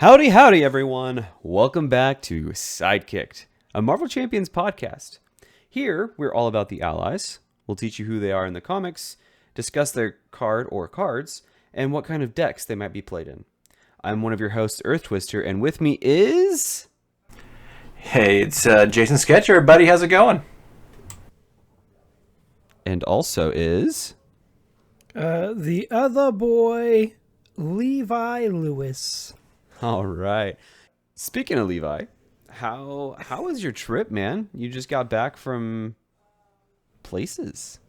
Howdy, howdy, everyone. Welcome back to Sidekicked, a Marvel Champions podcast. Here, we're all about the allies. We'll teach you who they are in the comics, discuss their card or cards, and what kind of decks they might be played in. I'm one of your hosts, Earth Twister, and with me is... Hey, it's Jason Sketcher, buddy. How's it going? And also is... The other boy, Levi Lewis. All right. Speaking of Levi, how was your trip, man? You just got back from places.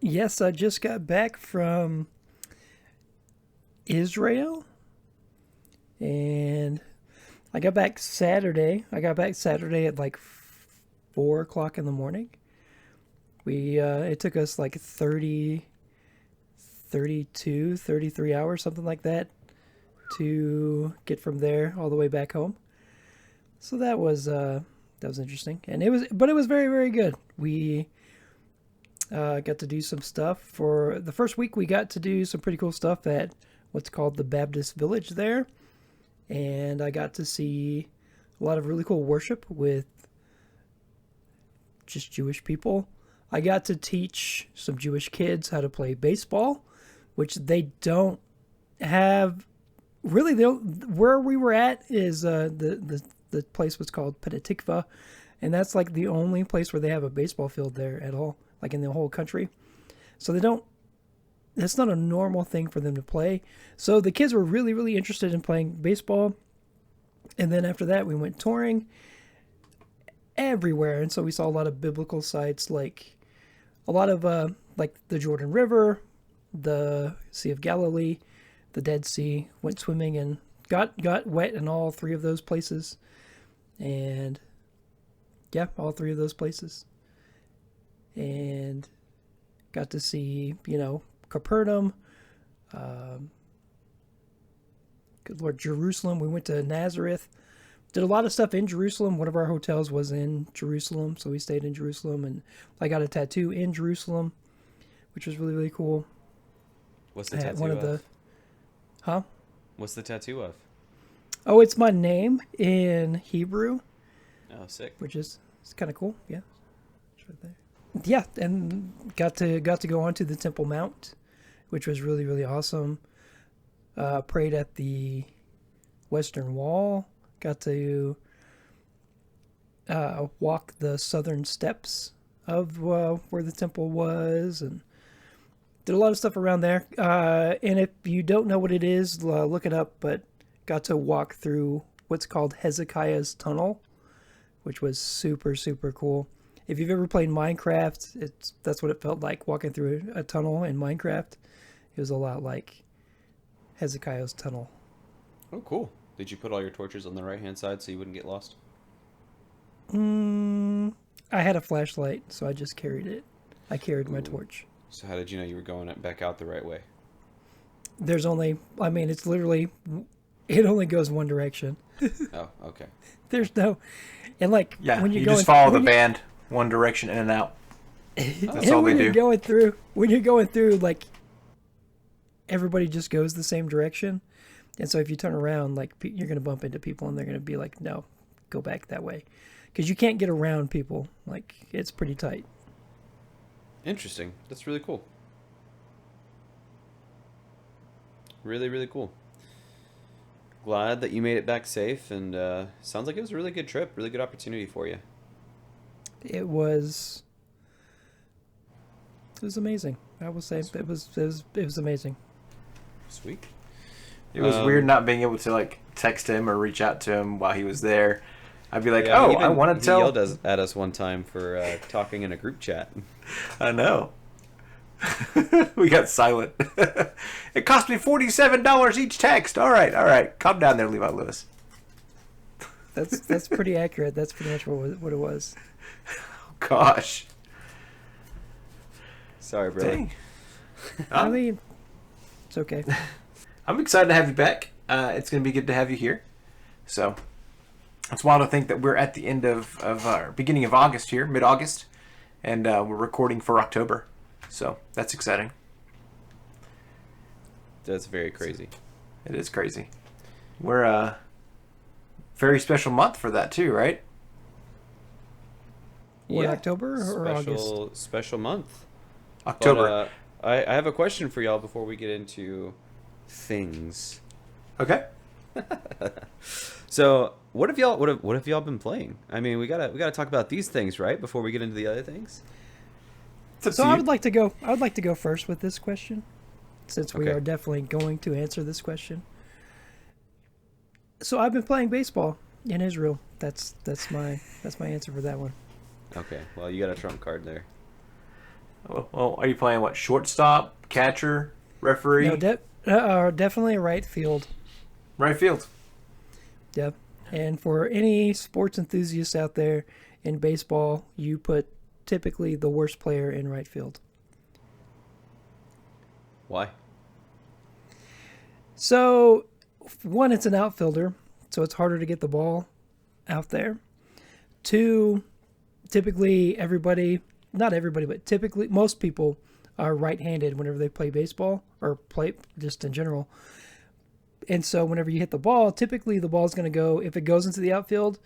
Yes, I just got back from Israel, and I got back Saturday. At like 4 o'clock in the morning. It took us like 33 hours, something like that, to get from there all the way back home. So that was interesting, and it was very, very good. We got to do some stuff for the first week. We got to do some pretty cool stuff at what's called the Baptist Village there, and I got to see a lot of really cool worship with just Jewish people. I got to teach some Jewish kids how to play baseball, which they don't have. Really, where we were at is the place was called Petah Tikva, and that's like the only place where they have a baseball field there at all, like in the whole country. So they don't. That's not a normal thing for them to play. So the kids were really, really interested in playing baseball, and then after that we went touring everywhere, and so we saw a lot of biblical sites, like a lot of like the Jordan River, the Sea of Galilee, the Dead Sea. Went swimming and got wet in all three of those places. And yeah, all three of those places. And got to see, Capernaum, good Lord, Jerusalem. We went to Nazareth. Did a lot of stuff in Jerusalem. One of our hotels was in Jerusalem, so we stayed in Jerusalem. And I got a tattoo in Jerusalem, which was really, really cool. What's the tattoo of? Huh? What's the tattoo of? Oh, it's my name in Hebrew. Oh, sick. Which is it's kind of cool. Yeah. It's right there. Yeah, and got to go onto the Temple Mount, which was really, really awesome. Prayed at the Western Wall. Got to walk the southern steps of where the temple was, and did a lot of stuff around there. And if you don't know what it is, look it up. But got to walk through what's called Hezekiah's Tunnel, which was super, super cool. If you've ever played Minecraft, that's what it felt like walking through a tunnel in Minecraft. It was a lot like Hezekiah's Tunnel. Oh, cool. Did you put all your torches on the right-hand side so you wouldn't get lost? I had a flashlight, so I just carried it. I carried my torch. So how did you know you were going back out the right way? It's literally, it only goes one direction. Oh, okay. There's no, and like, Yeah, when you you're just follow the band, one direction in and out. That's all they do. When you're going through, like, everybody just goes the same direction. And so if you turn around, like, you're going to bump into people and they're going to be like, no, go back that way. Because you can't get around people. Like, it's pretty tight. Interesting. That's really cool. Really, really cool. Glad that you made it back safe, and sounds like it was a really good trip, really good opportunity for you. It was amazing. I will say it was amazing. Sweet. It was weird not being able to like text him or reach out to him while he was there. I'd be like, yeah, I want to tell. He yelled at us one time for talking in a group chat. I know. We got silent. It cost me $47 each text. All right. Calm down there, Levi Lewis. That's pretty accurate. That's pretty much what it was. Oh, gosh. Sorry, brother. Dang. I mean, it's okay. I'm excited to have you back. It's going to be good to have you here. So, it's wild to think that we're at the end of our beginning of August here, mid-August, and we're recording for October. So that's exciting. That's very crazy. It is crazy. We're a very special month for that too, right? What, October or August? Special month. But October. I have a question for y'all before we get into things. Okay. So what have y'all been playing? I mean, we gotta talk about these things, right? Before we get into the other things. It's up So to I you. would like to go. I would like to go first with this question, since we Okay. are definitely going to answer this question. So I've been playing baseball in Israel. That's my answer for that one. Okay. Well, you got a trump card there. Well, are you playing what? Shortstop, catcher, referee, No, definitely right field. right field? Yep. And for any sports enthusiasts out there in baseball, you put typically the worst player in right field. Why? So, one, it's an outfielder, so it's harder to get the ball out there. Two, typically not everybody, but typically most people are right-handed whenever they play baseball or play just in general. And so whenever you hit the ball, typically the ball is going to go, if it goes into the outfield,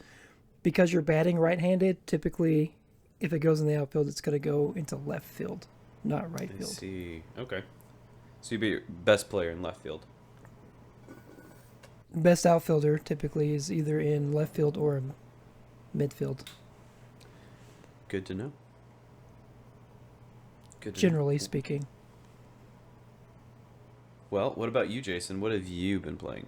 because you're batting right-handed, typically if it goes in the outfield, it's going to go into left field, not right I field. see. Okay. So you'd be your best player in left field. Best outfielder typically is either in left field or midfield, Good to know. Good to generally know. speaking. Well, what about you, Jason? What have you been playing?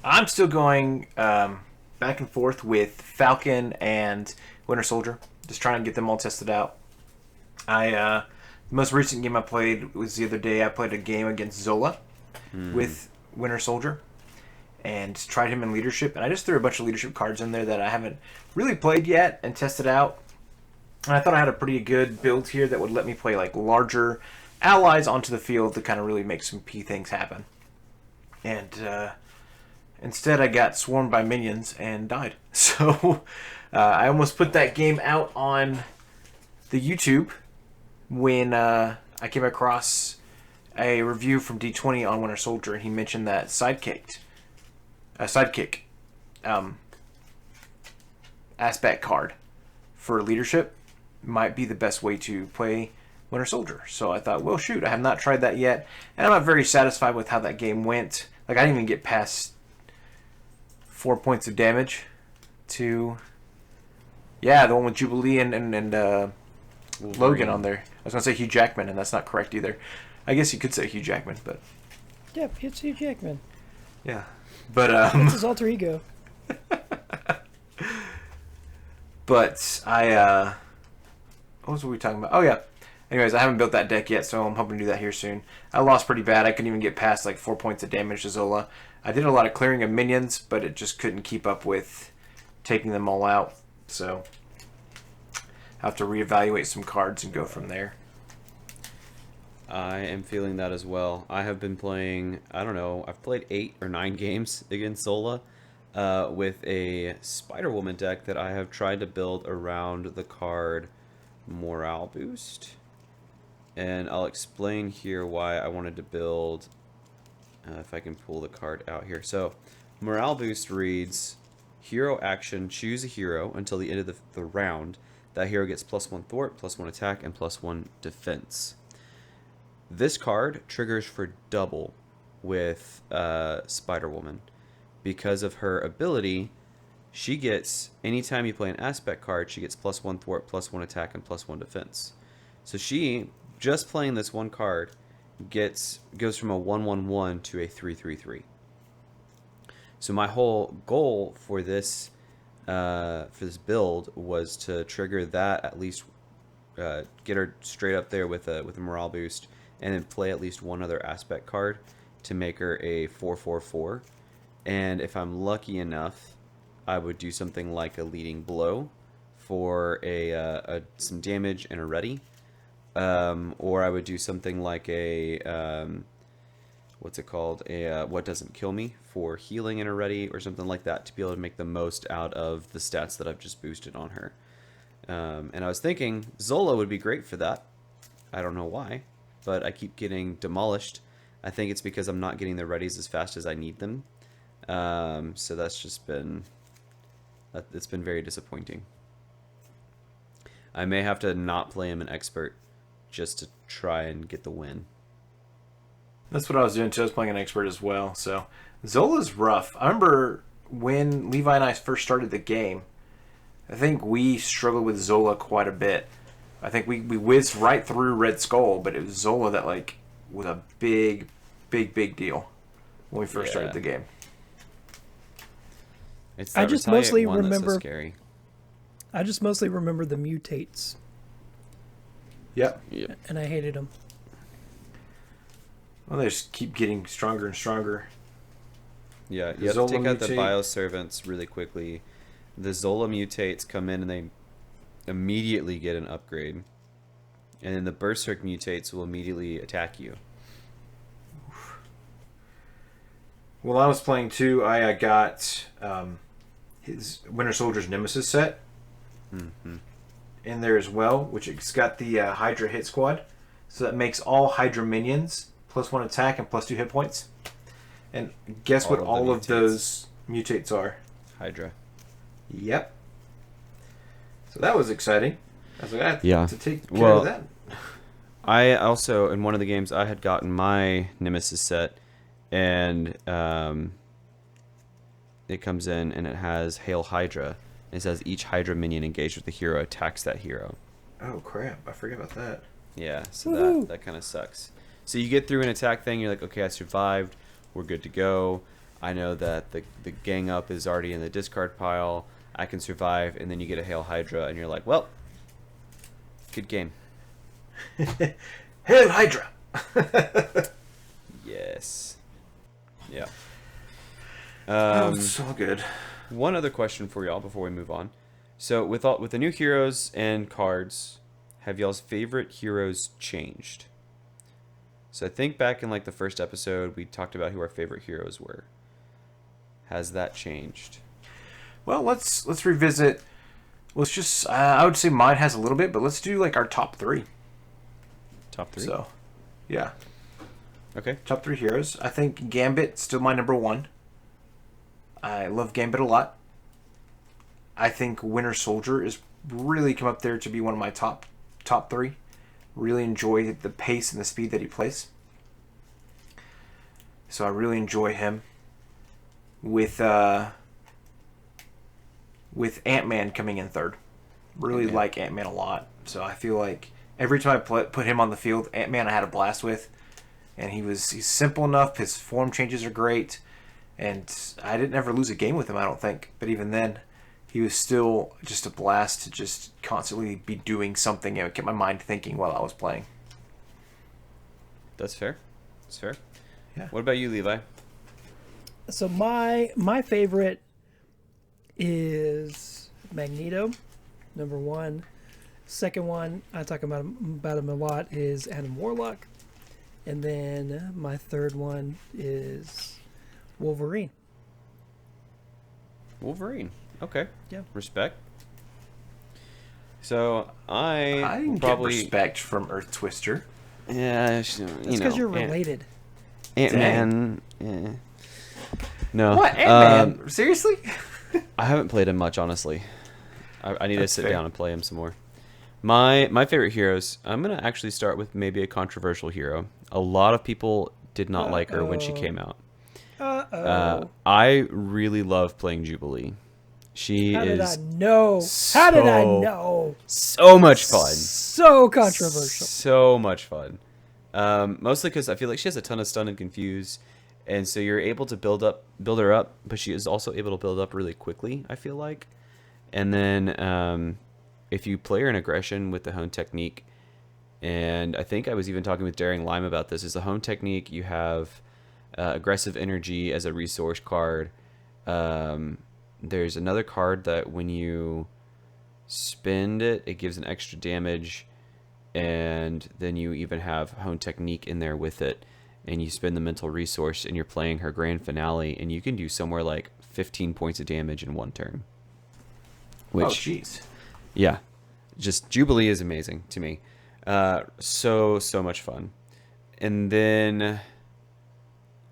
I'm still going back and forth with Falcon and Winter Soldier, just trying to get them all tested out. The most recent game I played was the other day. I played a game against Zola with Winter Soldier and tried him in leadership. And I just threw a bunch of leadership cards in there that I haven't really played yet and tested out. And I thought I had a pretty good build here that would let me play like larger allies onto the field to kind of really make some P things happen. And instead, I got swarmed by minions and died. So I almost put that game out on the YouTube when I came across a review from D20 on Winter Soldier, and he mentioned that Sidekick aspect card for leadership might be the best way to play Winter Soldier. So I thought, well, shoot, I have not tried that yet, and I'm not very satisfied with how that game went. Like, I didn't even get past 4 points of damage to, the one with Jubilee and Logan on there. I was going to say Hugh Jackman, and that's not correct either. I guess you could say Hugh Jackman, but Yep, it's Hugh Jackman. yeah. But It's his alter ego. but what were we talking about? Oh yeah. Anyways, I haven't built that deck yet, so I'm hoping to do that here soon. I lost pretty bad. I couldn't even get past like 4 points of damage to Zola. I did a lot of clearing of minions, but it just couldn't keep up with taking them all out. So I have to reevaluate some cards and go from there. I am feeling that as well. I have been playing, I don't know, I've played 8 or 9 games against Zola with a Spider-Woman deck that I have tried to build around the card Morale Boost. And I'll explain here why I wanted to build, if I can pull the card out here. So, Morale Boost reads, hero action, choose a hero until the end of the round. That hero gets +1 thwart, +1 attack, and +1 defense. This card triggers for double with Spider-Woman. Because of her ability, she gets, anytime you play an aspect card, she gets +1 thwart, +1 attack, and +1 defense. So she, just playing this one card, goes from a 1/1/1 to a 3/3/3. So my whole goal for this build was to trigger that at least, get her straight up there with a morale boost, and then play at least one other aspect card to make her a 4/4/4. And if I'm lucky enough, I would do something like a leading blow for some damage and a ready. Or I would do something like a what's it called? What doesn't kill me for healing and a ready, or something like that, to be able to make the most out of the stats that I've just boosted on her. And I was thinking Zola would be great for that. I don't know why, but I keep getting demolished I think it's because I'm not getting the readies as fast as I need them. So that's just been, it's been very disappointing. I may have to not play him an expert just to try and get the win. That's what I was doing too. I was playing an expert as well. So Zola's rough. I remember when Levi and I first started the game, I think we struggled with Zola quite a bit. I think we whizzed right through Red Skull, but it was Zola that like was a big deal when we first started the game. It's that I just Retaliate mostly one that's remember. so scary. I just mostly remember the mutates, Yep. and I hated them. Well, they just keep getting stronger and stronger. Yeah, you have Zola to take out the mutate. bioservants really quickly. The Zola mutates come in and they immediately get an upgrade. And then the Berserk mutates will immediately attack you. While I was playing too, I got his Winter Soldier's Nemesis set in there as well, which it's got the Hydra hit squad. So that makes all Hydra minions +1 attack and +2 hit points. And guess what all of those mutates are? Hydra. Yep. So that was exciting. I was like, I have to take care Well, of that. I also, in one of the games, I had gotten my Nemesis set, and it comes in and it has Hail Hydra. It says each Hydra minion engaged with the hero attacks that hero. Oh crap! I forgot about that. Yeah, so that kind of sucks. So you get through an attack thing, you're like, okay, I survived, we're good to go. I know that the gang up is already in the discard pile. I can survive, and then you get a Hail Hydra, and you're like, well, good game. Hail Hydra! Yes. Yeah. So good. One other question for y'all before we move on. So with the new heroes and cards, have y'all's favorite heroes changed? So I think back in like the first episode, we talked about who our favorite heroes were. Has that changed? Well, let's revisit. Let's just. I would say mine has a little bit, but let's do like our top 3. Top 3? So, yeah. Okay. Top 3 heroes. I think Gambit still my number 1. I love Gambit a lot. I think Winter Soldier is really come up there to be one of my top 3. Really enjoy the pace and the speed that he plays. So I really enjoy him. With Ant-Man coming in 3rd. Really like Ant-Man a lot. So I feel like every time I put him on the field, Ant-Man I had a blast with. And he's simple enough. His form changes are great. And I didn't ever lose a game with him, I don't think. But even then, he was still just a blast to just constantly be doing something and get my mind thinking while I was playing. That's fair. That's fair. Yeah. What about you, Levi? So my favorite is Magneto, number 1. Second one, I talk about him a lot, is Adam Warlock. And then my third one is Wolverine. Wolverine. Okay. Yeah. Respect. So I didn't probably get respect from Earth Twister. Yeah, That's because you're related. Ant-Man. Yeah. No. What? Ant-Man? Seriously? I haven't played him much, honestly. I need That's to sit fair. down and play him some more. My favorite heroes, I'm going to actually start with maybe a controversial hero. A lot of people did not like her when she came out. I really love playing Jubilee. She How did I is know? How did I know? so much fun. So controversial. So much fun. Mostly because I feel like she has a ton of stun and confuse, and so you're able to build her up, but she is also able to build up really quickly, I feel like. And then if you play her in aggression with the hone technique, and I think I was even talking with Daring Lime about this, is the hone technique, you have aggressive energy as a resource card. There's another card that when you spend it, it gives an extra damage, and then you even have hone technique in there with it, and you spend the mental resource and you're playing her grand finale, and you can do somewhere like 15 points of damage in one turn. Which, oh, jeez. Yeah, just Jubilee is amazing to me. So much fun. And then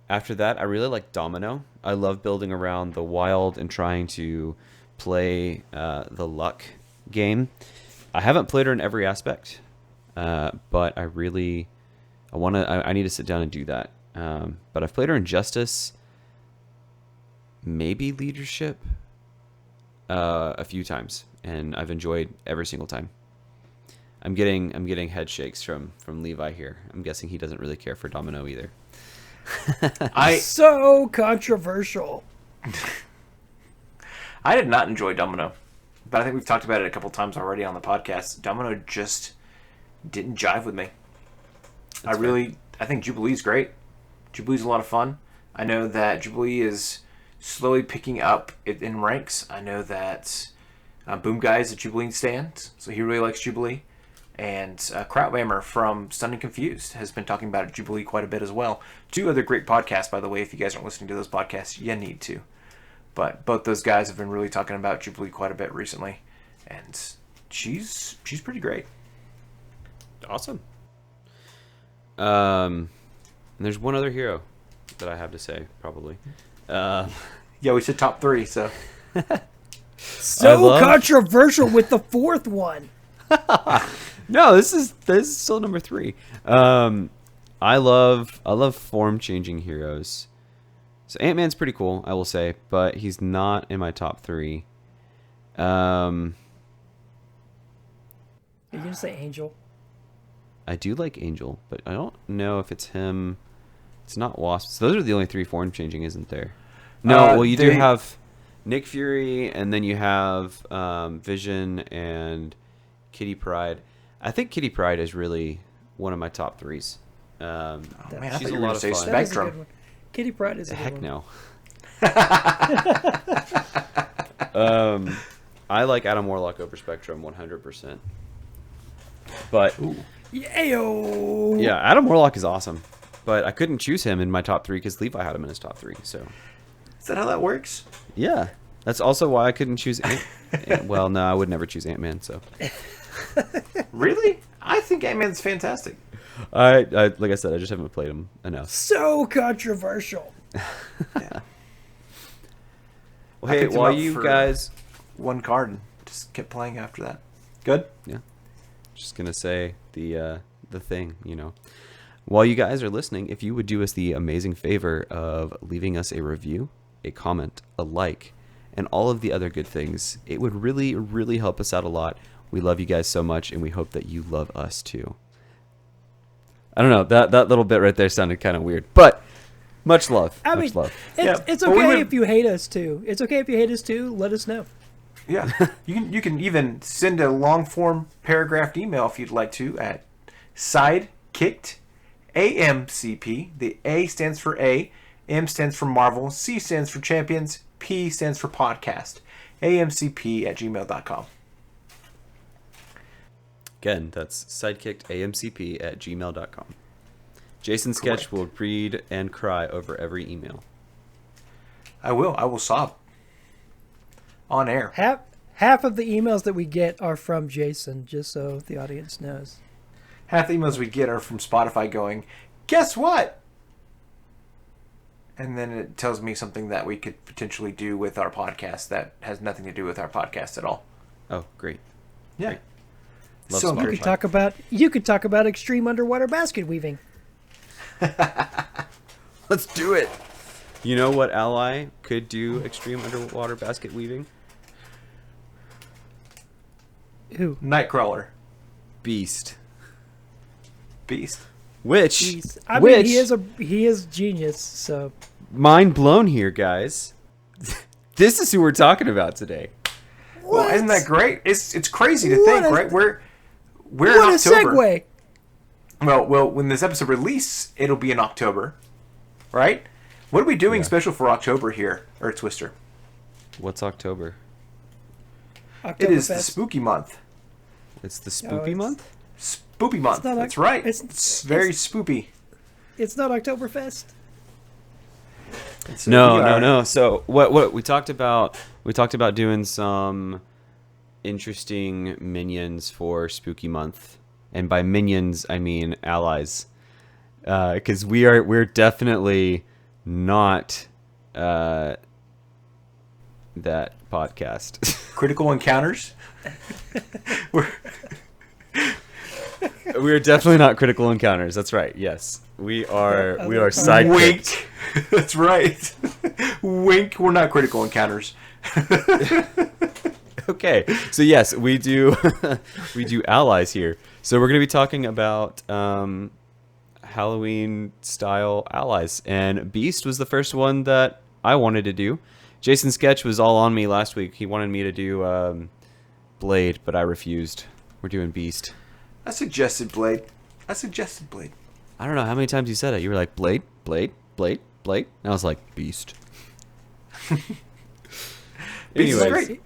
After that, I really like Domino. I love building around the wild and trying to play the luck game. I haven't played her in every aspect, but I want to. I need to sit down and do that. But I've played her in Justice, maybe Leadership, a few times, and I've enjoyed every single time. I'm getting head shakes from Levi here. I'm guessing he doesn't really care for Domino either. So controversial. I did not enjoy Domino, but I think we've talked about it a couple times already on the podcast. Domino just didn't jive with me. I think Jubilee's great. Jubilee's a lot of fun. I know that Jubilee is slowly picking up in ranks. I know that Boom Guy is a Jubilee stand, so he really likes Jubilee. And Krautwhammer from Stunned and Confused has been talking about Jubilee quite a bit as well. 2 other great podcasts, by the way. If you guys aren't listening to those podcasts, you need to. But both those guys have been really talking about Jubilee quite a bit recently. And she's pretty great. Awesome. And there's one other hero that I have to say, probably. Yeah, we said top 3, so. So controversial with the 4th one. No, this is still number 3. I love form changing heroes. So Ant-Man's pretty cool, I will say, but he's not in my top 3. Are you gonna say Angel? I do like Angel, but I don't know if it's him. It's not Wasp. So those are the only 3 form changing, isn't there? No, well you do have Nick Fury, and then you have Vision and Kitty Pryde. I think Kitty Pryde is really one of my top 3s. Man, I she's thought a you were lot going to of say fun. Spectrum. Kitty Pryde is a Heck good one. no. I like Adam Warlock over Spectrum 100%. But Yayo! yeah, Adam Warlock is awesome. But I couldn't choose him in my top 3 because Levi had him in his top 3. So Is that how that works? yeah, that's also why I couldn't choose. Well, no, I would never choose Ant-Man. So Really? I think Ant-Man's fantastic. I like I said, I just haven't played him enough. So controversial. Yeah. Well, I hey, picked him while up you for guys, 1 card and just kept playing after that. Good? yeah, just gonna say the thing, you know. While you guys are listening, if you would do us the amazing favor of leaving us a review, a comment, a like, and all of the other good things, it would really, really help us out a lot. We love you guys so much, and we hope that you love us too. I don't know, that little bit right there sounded kind of weird, but much love. I much mean, love. it's Well, okay if you hate us too. It's okay if you hate us too. Let us know. Yeah. You can even send a long form paragraphed email if you'd like to at Sidekicked AMCP. The A stands for A, M stands for Marvel, C stands for Champions, P stands for Podcast. AMCP@gmail.com. Again, that's sidekickedamcp@gmail.com. Jason Sketch will read and cry over every email. I will sob. On air. Half of the emails that we get are from Jason, just so the audience knows. Half the emails we get are from Spotify going, guess what? And then it tells me something that we could potentially do with our podcast that has nothing to do with our podcast at all. Oh, great. Yeah. Great. Love So Spotify. You could talk about extreme underwater basket weaving. Let's do it. You know what ally could do extreme underwater basket weaving? Who? Nightcrawler. Beast. Beast. Which, mean, he is genius. So mind blown here, guys. This is who we're talking about today. Well, isn't that great? It's crazy to think, right? We're what in a October. segue! Well, when this episode release, it'll be in October, right? What are we doing special for October here, Earth Twister? What's October? It is the Oktoberfest. spooky month. It's the spoopy month? Spoopy month. not That's Oc- right. it's- It's very spoopy. It's not Oktoberfest. So No, we are- no. So what we talked about doing some interesting minions for spooky month. And by minions I mean allies. Cuz we're definitely not that podcast. Critical Encounters. We're We are definitely not Critical Encounters. That's right. Yes, we are. We are Sidekicked. Wink. That's right. Wink. We're not Critical Encounters. Okay, so yes, we do. We do allies here. So we're going to be talking about Halloween style allies, and Beast was the first one that I wanted to do. Jason Sketch was all on me last week. He wanted me to do Blade, but I refused. We're doing Beast. I suggested Blade. I I don't know how many times you said it. You were like, Blade, Blade, Blade, Blade. And I was like, Beast. Beast Anyways. is great.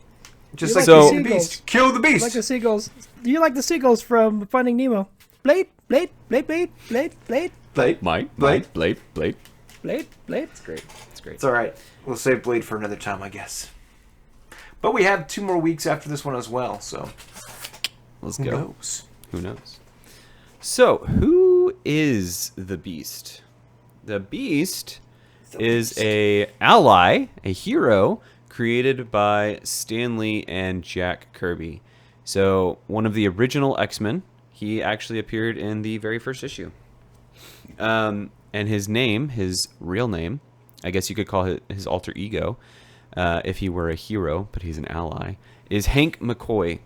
Just You like So- the Beast. Kill the Beast. Like the seagulls. You like the seagulls from Finding Nemo. Blade, Blade, Blade, Blade, Blade, Blade, Blade. Blade, Blade. Blade, Blade. Blade, Blade. It's great. It's great. It's all right. We'll save Blade for another time, I guess. But we have 2 more weeks after this one as well, so Let's who go. knows? Who knows? So, who is the Beast? The Beast is a ally, a hero created by Stan Lee and Jack Kirby. So, one of the original X-Men. He actually appeared in the very first issue. And his name, his real name, I guess you could call it his alter ego, if he were a hero, but he's an ally, is Hank McCoy.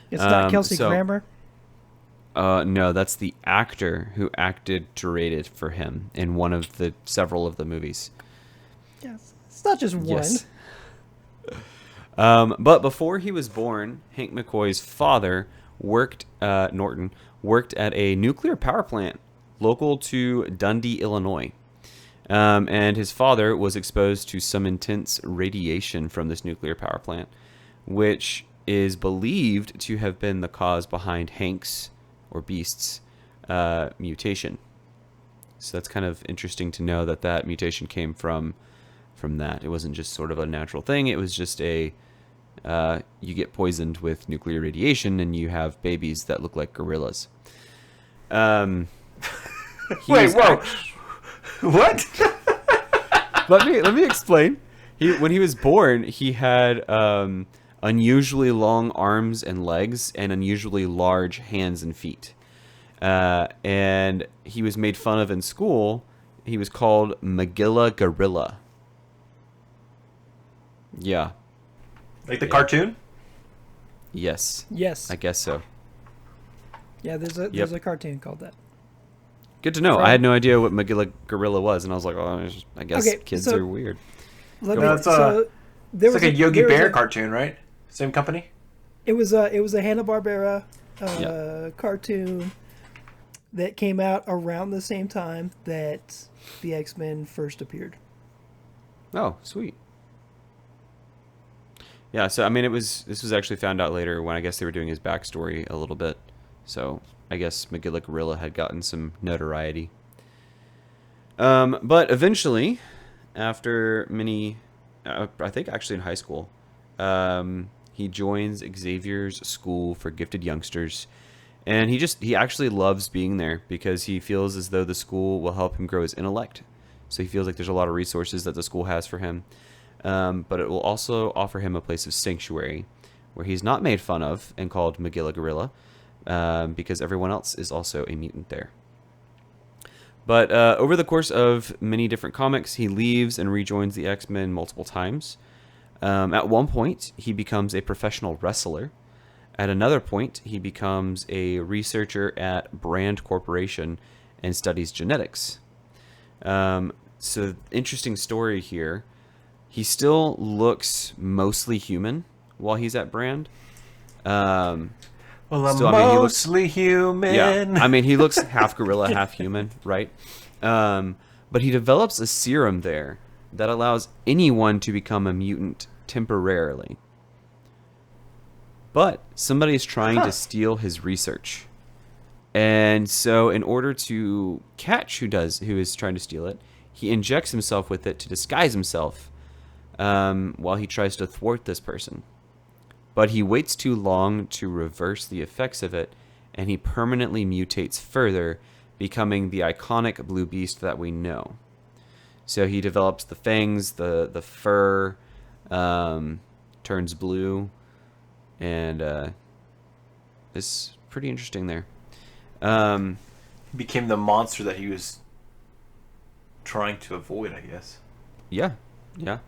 It's not Kelsey so- Grammer. No, that's the actor who directed for him in one of the several of the movies. Yes. It's not just one. Yes. But before he was born, Hank McCoy's father Norton worked at a nuclear power plant local to Dundee, Illinois. And his father was exposed to some intense radiation from this nuclear power plant, which is believed to have been the cause behind Hank's, or Beast's, mutation. So that's kind of interesting to know that that mutation came from that. It wasn't just sort of a natural thing. It was just you get poisoned with nuclear radiation and you have babies that look like gorillas. Wait, whoa. What? Let me explain. When he was born, he had unusually long arms and legs and unusually large hands and feet. And he was made fun of in school. He was called Magilla Gorilla. Yeah. Like the cartoon? Yes. Yes. I guess so. Yeah, there's Yep. a cartoon called that. Good to know. From- I had no idea what Magilla Gorilla was, and I was like, oh, I guess Okay, kids so- are weird. Let No, me- it's, so there It's was like a Yogi there was Bear cartoon, right? Same company? It was a Hanna-Barbera Yeah. cartoon that came out around the same time that the X-Men first appeared. Oh, sweet. Yeah, so I mean, this was actually found out later when I guess they were doing his backstory a little bit. So I guess Magilla Gorilla had gotten some notoriety. But eventually, after many, I think actually in high school, he joins Xavier's School for Gifted Youngsters, and he actually loves being there because he feels as though the school will help him grow his intellect. So he feels like there's a lot of resources that the school has for him. But it will also offer him a place of sanctuary where he's not made fun of and called Magilla Gorilla because everyone else is also a mutant there. But over the course of many different comics, he leaves and rejoins the X-Men multiple times. At one point, he becomes a professional wrestler. At another point, he becomes a researcher at Brand Corporation and studies genetics. So interesting story here. He still looks mostly human while he's at Brand. Well, I'm Still, I mean, he looks- mostly human. Yeah, I mean, he looks half gorilla, half human, right? But he develops a serum there that allows anyone to become a mutant temporarily. But somebody is trying to steal his research. And so in order to catch who is trying to steal it, he injects himself with it to disguise himself while he tries to thwart this person. But he waits too long to reverse the effects of it, and he permanently mutates further, becoming the iconic Blue Beast that we know. So he develops the fangs, the fur turns blue, and it's pretty interesting there. He became the monster that he was trying to avoid, I guess. Yeah, yeah.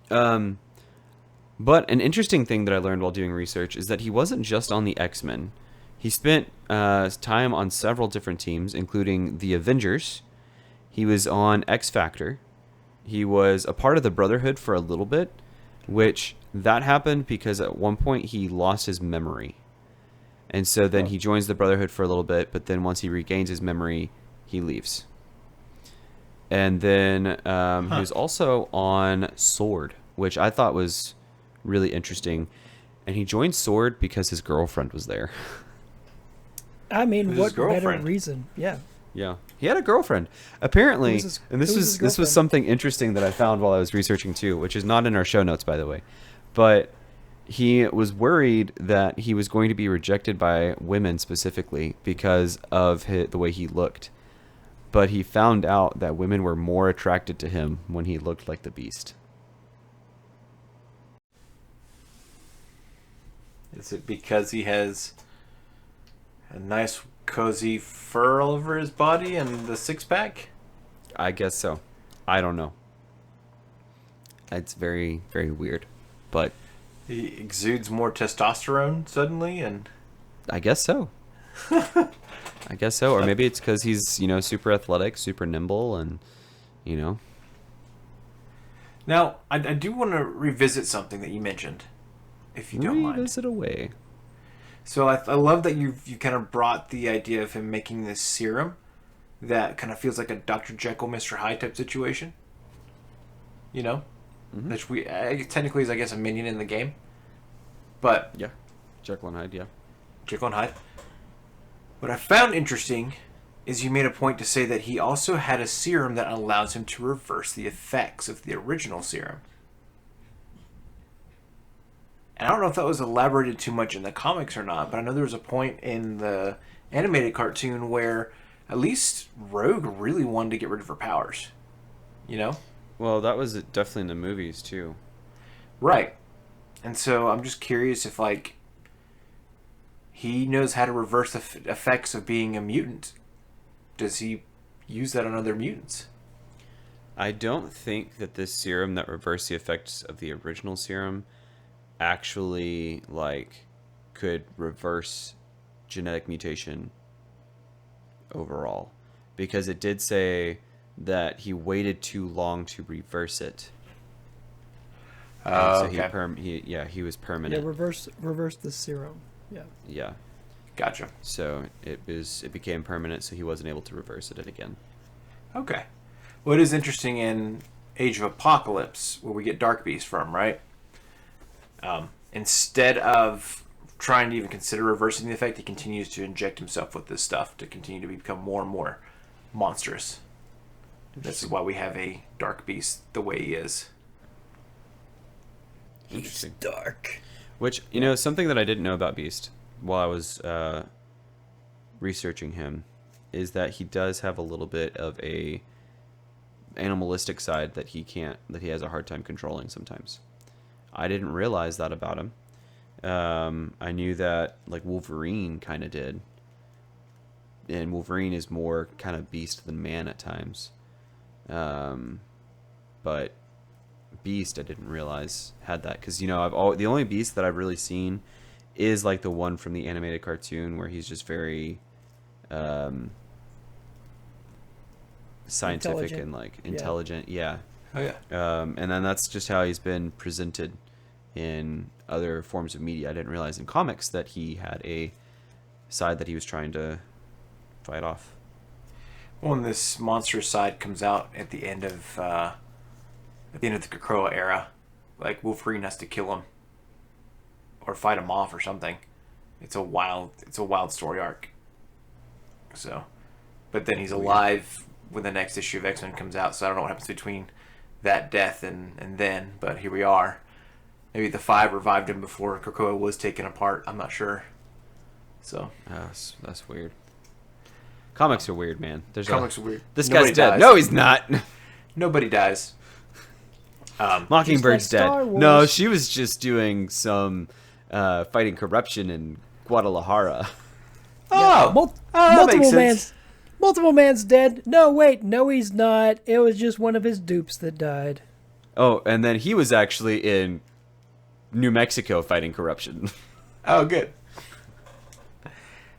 But an interesting thing that I learned while doing research is that he wasn't just on the X-Men. He spent time on several different teams, including the Avengers. He was on X Factor. He was a part of the Brotherhood for a little bit, which that happened because at one point he lost his memory. And so then he joins the Brotherhood for a little bit, but then once he regains his memory, he leaves. And then he was also on Sword, which I thought was really interesting. And he joined Sword because his girlfriend was there. I mean, Who's what his girlfriend? better reason? Yeah. Yeah, he had a girlfriend. Apparently, and this was girlfriend? something interesting that I found while I was researching too, which is not in our show notes, by the way. But he was worried that he was going to be rejected by women specifically because of the way he looked. But he found out that women were more attracted to him when he looked like the Beast. Is it because he has a nice, cozy fur all over his body and the six-pack? I guess so. I don't know. It's very, very weird. But He exudes more testosterone suddenly, and I guess so. I guess so. Or maybe it's because he's, super athletic, super nimble, and, Now, I do want to revisit something that you mentioned, if you don't mind. revisit away. So I love that you kind of brought the idea of him making this serum that kind of feels like a Dr. Jekyll, Mr. Hyde type situation. Mm-hmm. Which technically is, I guess, a minion in the game. But Yeah. Jekyll and Hyde, yeah. Jekyll and Hyde. What I found interesting is you made a point to say that he also had a serum that allows him to reverse the effects of the original serum. And I don't know if that was elaborated too much in the comics or not, but I know there was a point in the animated cartoon where at least Rogue really wanted to get rid of her powers. Well, that was definitely in the movies, too. Right. And so I'm just curious if, he knows how to reverse the effects of being a mutant. Does he use that on other mutants? I don't think that this serum that reversed the effects of the original serum actually, could reverse genetic mutation overall. Because it did say that he waited too long to reverse it. So okay. he was permanent. Yeah, reverse the serum. Yeah. Yeah. Gotcha. So it became permanent, so he wasn't able to reverse it again. Okay. Well, it is interesting in Age of Apocalypse, where we get Dark Beast from, right? Instead of trying to even consider reversing the effect, he continues to inject himself with this stuff to continue to become more and more monstrous. This is why we have a Dark Beast the way he is. He's dark. Which, something that I didn't know about Beast while I was researching him is that he does have a little bit of a animalistic side that he has a hard time controlling sometimes. I didn't realize that about him. I knew that Wolverine kind of did. And Wolverine is more kind of beast than man at times. But Beast, I didn't realize had that, because the only Beast that I've really seen is the one from the animated cartoon where he's just very scientific and intelligent. Yeah. Oh yeah. And then that's just how he's been presented in other forms of media. I didn't realize in comics that he had a side that he was trying to fight off. Well, when this monster side comes out at the end of the Krakoa era, Wolverine has to kill him or fight him off or something. It's a wild story arc. So, but then he's alive when the next issue of X-Men comes out. So I don't know what happens between that death and then, but here we are. Maybe the Five revived him before Krakoa was taken apart. I'm not sure. So That's weird. Comics are weird, man. Comics are weird. This Nobody guy's dead. dies. No, he's not. Nobody dies. Mockingbird's Just like Star dead. Wars. No, she was just doing some fighting corruption in Guadalajara. Oh, that makes sense. Multiple man's dead. No, wait, no, he's not. It was just one of his dupes that died. Oh, and then he was actually in New Mexico fighting corruption. Oh, good.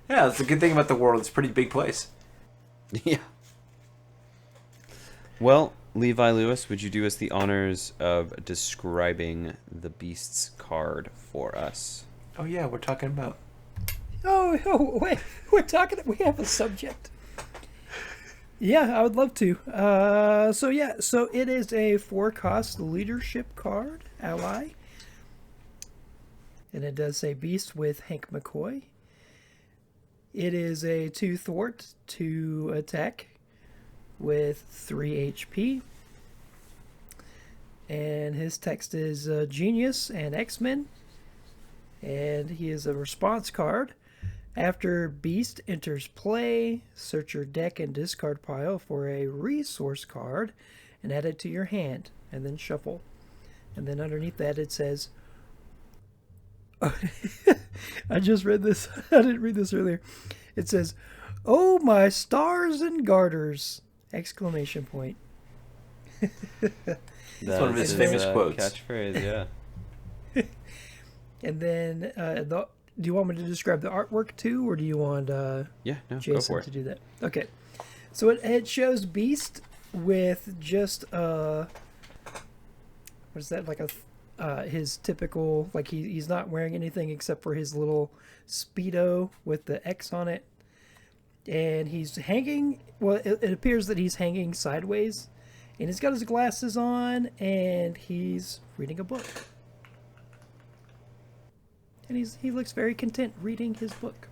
Yeah, that's the good thing about the world. It's a pretty big place. Yeah. Well, Levi Lewis, would you do us the honors of describing the Beast's card for us? Oh, yeah, we're talking about... Oh, wait, we have a subject. Yeah, I would love to. So it is a 4-cost leadership card, ally. And it does say Beast with Hank McCoy. It is a 2 thwart, 2 attack with 3 HP. And his text is Genius and X-Men. And he is a response card. After Beast enters play, search your deck and discard pile for a resource card and add it to your hand, and then shuffle. And then underneath that it says... I just read this. I didn't read this earlier. It says, "Oh, my stars and garters!" Exclamation point. That's one of his famous quotes. Catchphrase, yeah. And then, do you want me to describe the artwork too, or do you want Yeah, no, go Jason for it. to do that? Okay. So it shows Beast with just what is that, like his typical, like he's not wearing anything except for his little Speedo with the X on it, and he's hanging. Well, it appears that he's hanging sideways, and he's got his glasses on, and he's reading a book. And he looks very content reading his book.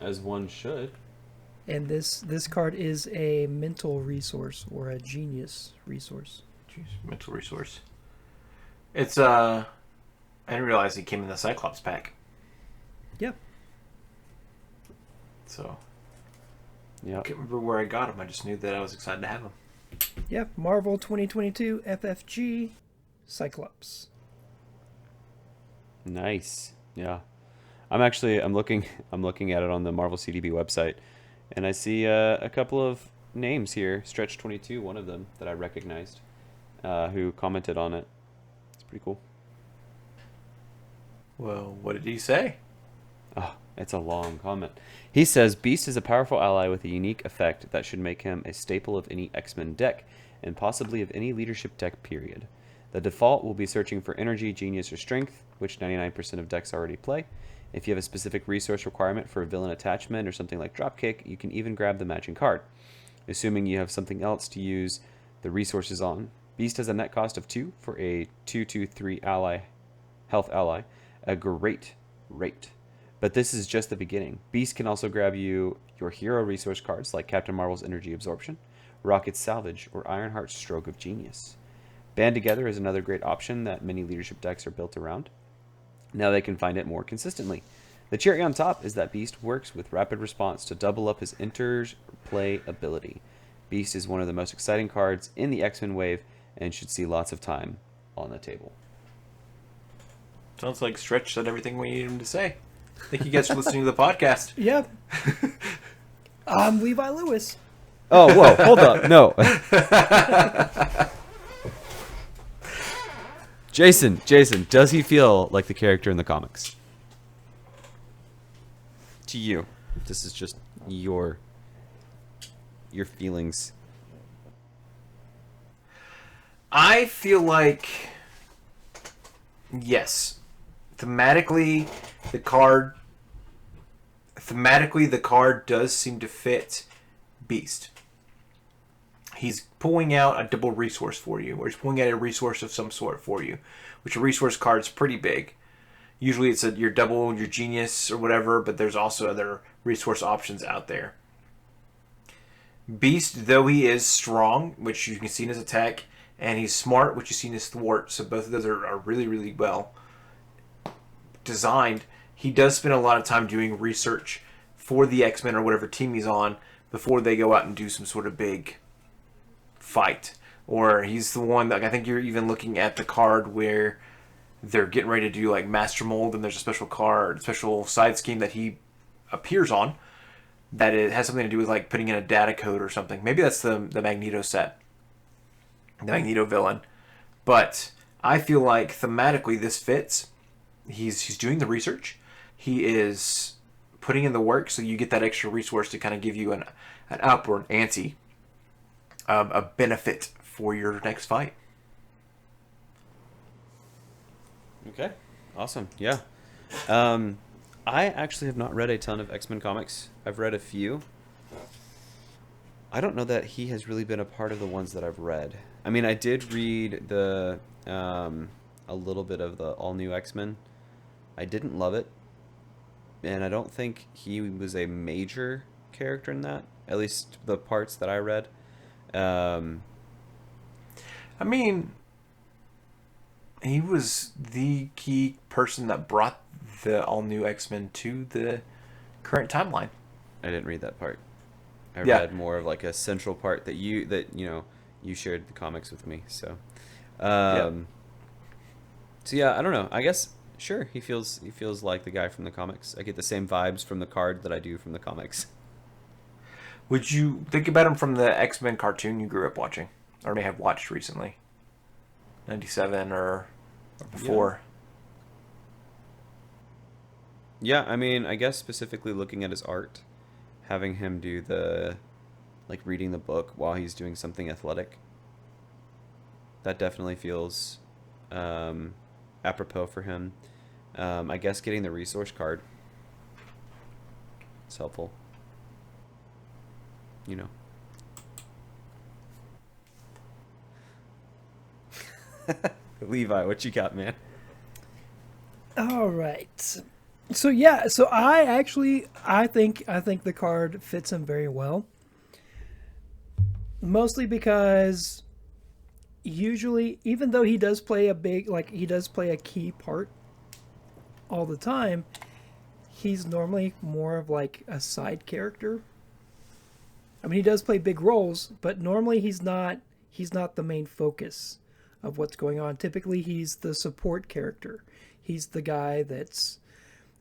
As one should. And this card is a mental resource or a genius resource. Jeez, mental resource. It's, I didn't realize he came in the Cyclops pack. Yep. So, Yeah. I can't remember where I got him. I just knew that I was excited to have him. Yep. Marvel 2022 FFG Cyclops. Nice. Yeah. I'm looking at it on the Marvel CDB website, and I see a couple of names here. Stretch 22, one of them that I recognized, who commented on it. It's pretty cool. Well, what did he say? Oh, it's a long comment. He says, Beast is a powerful ally with a unique effect that should make him a staple of any X-Men deck, and possibly of any leadership deck, period. The default will be searching for energy, genius, or strength, which 99% of decks already play. If you have a specific resource requirement for a villain attachment or something like Dropkick, you can even grab the matching card. Assuming you have something else to use the resources on. Beast has a net cost of 2 for a 2/2/3 ally, health ally, a great rate. But this is just the beginning. Beast can also grab you your hero resource cards like Captain Marvel's Energy Absorption, Rocket's Salvage, or Ironheart's Stroke of Genius. Band Together is another great option that many leadership decks are built around. Now they can find it more consistently. The cherry on top is that Beast works with Rapid Response to double up his interplay ability. Beast is one of the most exciting cards in the X-Men wave and should see lots of time on the table. Sounds like Stretch said everything we needed him to say. Thank you guys for listening to the podcast. Yep. I'm Levi Lewis. Oh, whoa, hold up. No. Jason, does he feel like the character in the comics? To you. This is just your feelings. I feel like, yes. Thematically, the card does seem to fit Beast. He's pulling out a double resource for you, or he's pulling out a resource of some sort for you, which a resource card's pretty big. Usually it's your double, your genius, or whatever, but there's also other resource options out there. Beast, though he is strong, which you can see in his attack, and he's smart, which you see in his thwart, so both of those are really, really well designed. He does spend a lot of time doing research for the X-Men or whatever team he's on before they go out and do some sort of big fight. Or he's the one that, like, I think you're even looking at the card where they're getting ready to do like Master Mold, and there's a special side scheme that he appears on that it has something to do with like putting in a data code or something. Maybe that's the Magneto set, the Magneto villain. But I feel like thematically this fits. He's doing the research. He is putting in the work, so you get that extra resource to kind of give you an up or an ante, a benefit for your next fight. Okay, awesome. Yeah. I actually have not read a ton of X-Men comics. I've read a few. I don't know that he has really been a part of the ones that I've read. I mean, I did read a little bit of the all new X-Men. I didn't love it, and I don't think he was a major character in that. At least the parts that I read. I mean, he was the key person that brought the all new X-Men to the current timeline. I didn't read that part. I Yeah. read more of like a central part that you shared the comics with me. So, Yeah. so yeah, I don't know. I guess sure he feels like the guy from the comics. I get the same vibes from the card that I do from the comics. Would you think about him from the X-Men cartoon you grew up watching, or may have watched recently? 97 or before. Yeah, I mean, I guess specifically looking at his art, having him do the like reading the book while he's doing something athletic. That definitely feels apropos for him. I guess getting the resource card is helpful. You know. Levi, what you got, man? All right. So yeah, so I think the card fits him very well. Mostly because usually, even though he does play a key part all the time, he's normally more of like a side character. I mean, he does play big roles, but normally he's not the main focus of what's going on. Typically, he's the support character. He's the guy that's,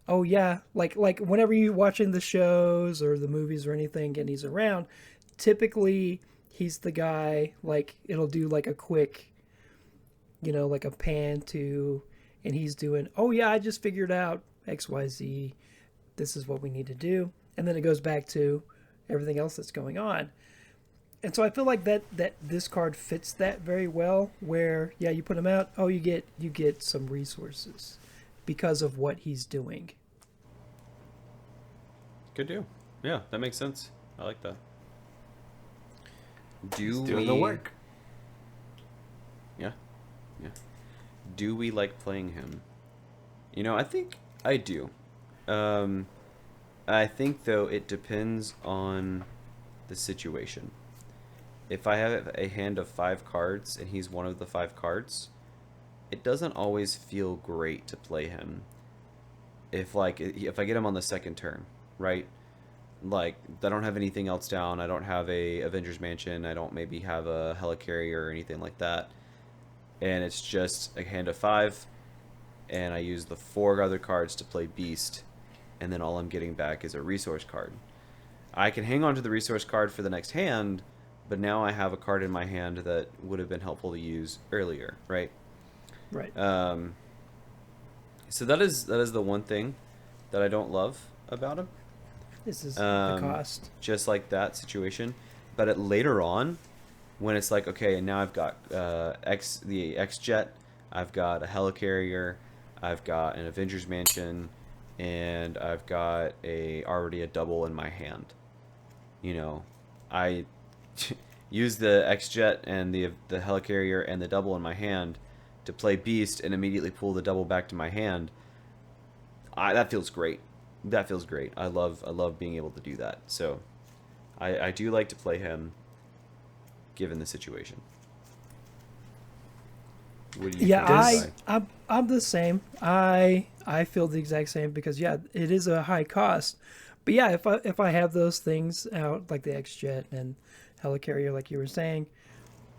oh yeah, like whenever you're watching the shows or the movies or anything and he's around, typically he's the guy, like it'll do like a quick, like a pan to, and he's doing, oh yeah, I just figured out XYZ. This is what we need to do. And then it goes back to everything else that's going on. And so I feel like that this card fits that very well, where yeah, you put him out, oh, you get some resources because of what he's doing. Good deal. Yeah, that makes sense. I like that. He's doing the work. Yeah. Do we like playing him? I think I do. I think though it depends on the situation. If I have a hand of 5 cards and he's one of the 5 cards, it doesn't always feel great to play him. If I get him on the second turn, right? Like, I don't have anything else down. I don't have a Avengers Mansion. I don't maybe have a Helicarrier or anything like that. And it's just a hand of 5, and I use the 4 other cards to play Beast, and then all I'm getting back is a resource card. I can hang on to the resource card for the next hand, but now I have a card in my hand that would have been helpful to use earlier, right? Right. So that is the one thing that I don't love about him. This is the cost. Just like that situation. But later on, when it's like, okay, and now I've got the X-Jet, I've got a Helicarrier, I've got an Avengers Mansion, and I've got already a double in my hand. I use the X-Jet and the Helicarrier and the double in my hand to play Beast and immediately pull the double back to my hand. That feels great. That feels great. I love being able to do that. So I do like to play him given the situation. What do you think? I'm the same. I feel the exact same because yeah, it is a high cost. But yeah, if I have those things out like the X-Jet and Helicarrier, like you were saying,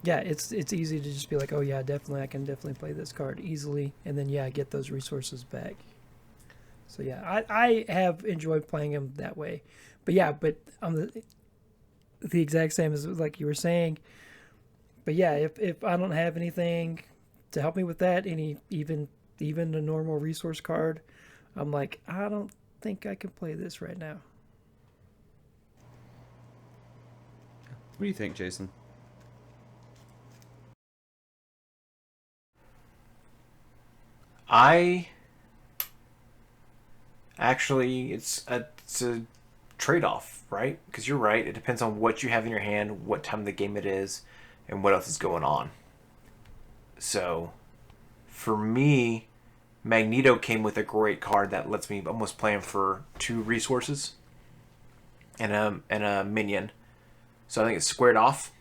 yeah, it's easy to just be like, oh yeah, definitely, I can definitely play this card easily, and then yeah, get those resources back. So yeah, I have enjoyed playing them that way. But yeah, but the exact same as like you were saying. But yeah, if I don't have anything to help me with that, even a normal resource card, I'm like, I don't think I can play this right now. What do you think, Jason? I actually, it's a trade-off, right? Because you're right. It depends on what you have in your hand, what time of the game it is, and what else is going on. So, for me, Magneto came with a great card that lets me almost play him for 2 resources and a minion. So I think it's squared off,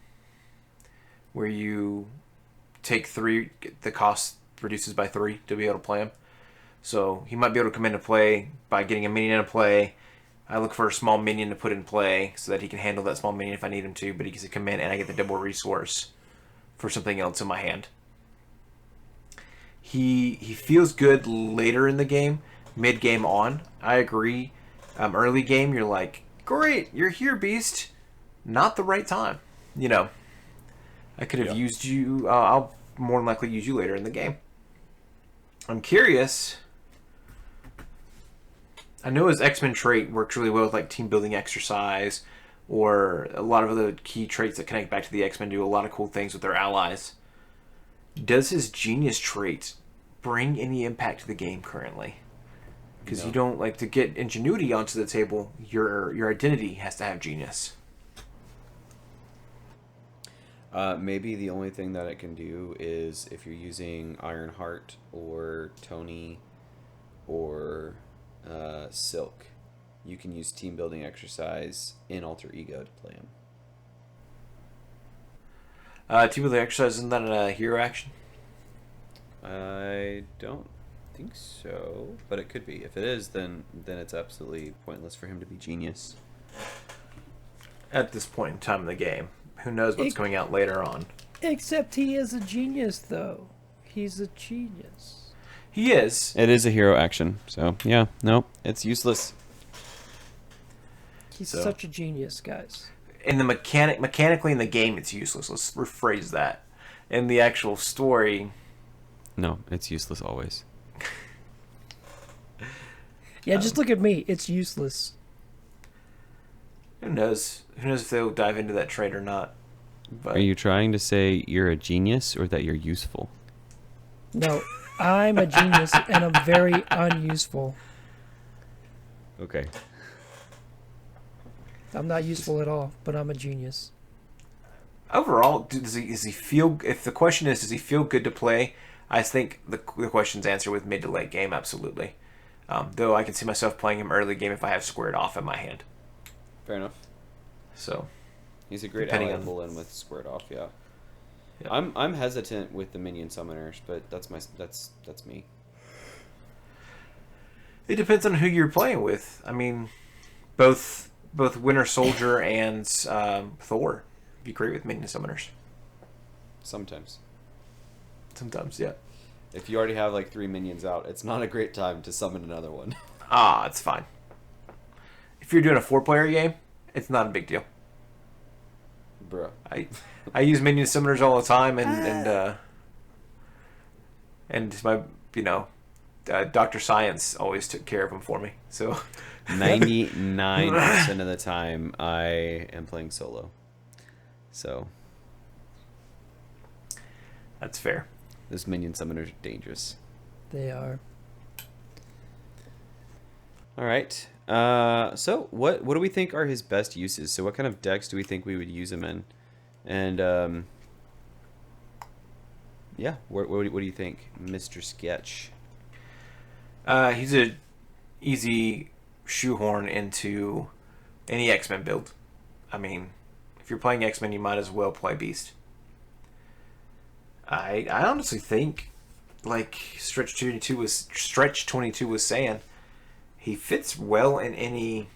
where you take 3, the cost reduces by 3 to be able to play him. So he might be able to come into play by getting a minion into play. I look for a small minion to put in play so that he can handle that small minion if I need him to, but he gets to come in and I get the double resource for something else in my hand. He feels good later in the game, mid game on. I agree. Early game, you're like, great, you're here, Beast. Not the right time. You know, I could have used you. I'll more than likely use you later in the game. I'm curious. I know his X-Men trait works really well with like team building exercise, or a lot of other key traits that connect back to the X-Men do a lot of cool things with their allies. Does his genius trait bring any impact to the game currently? Because you don't like to get ingenuity onto the table. Your identity has to have genius. Maybe the only thing that it can do is if you're using Ironheart or Tony or Silk, you can use team building exercise in Alter Ego to play him. Team building exercise, isn't that a hero action? I don't think so, but it could be. If it is, then it's absolutely pointless for him to be genius. At this point in time in the game. Who knows what's coming out later on. Except he is a genius, though. He's a genius. He is. It is a hero action, so yeah, no, it's useless. He's such a genius, guys. In the mechanically in the game, it's useless. Let's rephrase that. In the actual story, No, it's useless always. Yeah, just look at me. It's useless. who knows? Who knows if they'll dive into that trait or not? But Are you trying to say you're a genius or that you're useful? No, I'm a genius and I'm very unuseful. Okay. I'm not useful at all, but I'm a genius. overall, does he feel? If the question is, does he feel good to play? I think the question's answer with mid to late game, absolutely. Though I can see myself playing him early game if I have squared off in my hand. Fair enough. So He's a great Depending ally on- to pull in with squared off, yeah. Yeah. I'm hesitant with the minion summoners, but that's me. it depends on who you're playing with. I mean, both Winter Soldier and Thor would be great with minion summoners. Sometimes. Sometimes, yeah. If you already have like 3 minions out, it's not a great time to summon another one. It's fine. If you're doing a 4-player game, it's not a big deal. Bro. I use minion summoners all the time, and my Dr. Science always took care of them for me. So 99% of the time I am playing solo. So that's fair. those minion summoners are dangerous. They are. All right. So what do we think are his best uses? So what kind of decks do we think we would use him in? And yeah, what do you think, Mr. Sketch? He's a easy shoehorn into any X-Men build. I mean, if you're playing X-Men, you might as well play Beast. I honestly think, like Stretch 22 was saying, he fits well in any